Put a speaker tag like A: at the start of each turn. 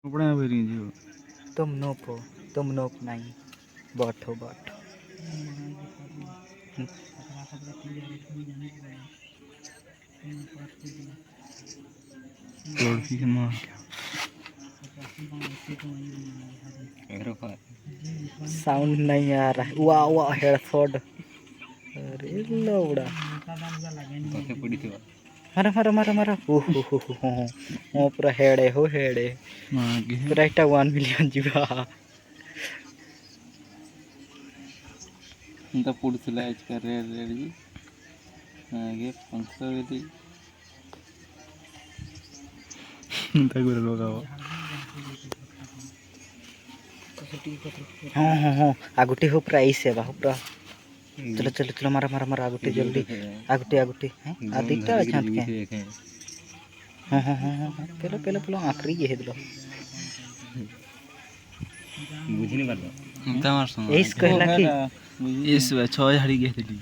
A: कपड़ा भरी जो
B: तुम नोप नहीं बट हो बट
A: लड़की के मां
B: साउंड नहीं आ रहा है। वाह वाह हेडफोन। अरे लौड़ा मारा मारा मारा मारा ओ पूरा हेड़े हो हेड़े
A: मां के
B: पूरा 1 मिलियन जीवा
A: इंत पुड़सला आज कर रेडी आगे पंक्ति इंत गुरे लगाओ
B: हाँ हाँ हाँ आगुटी हो पूरा ऐसे बा पूरा चलो चलो चलो मारा मारा मारा आगुटी जल्दी आगुटी आगुटी हैं आदित्य अच्छा के हाँ हाँ हाँ हाँ पेलो पेलो पेलो आखरी ये दिलो
A: बुझी नहीं पारलो
B: एस कहला कि
A: इस 6000 गेली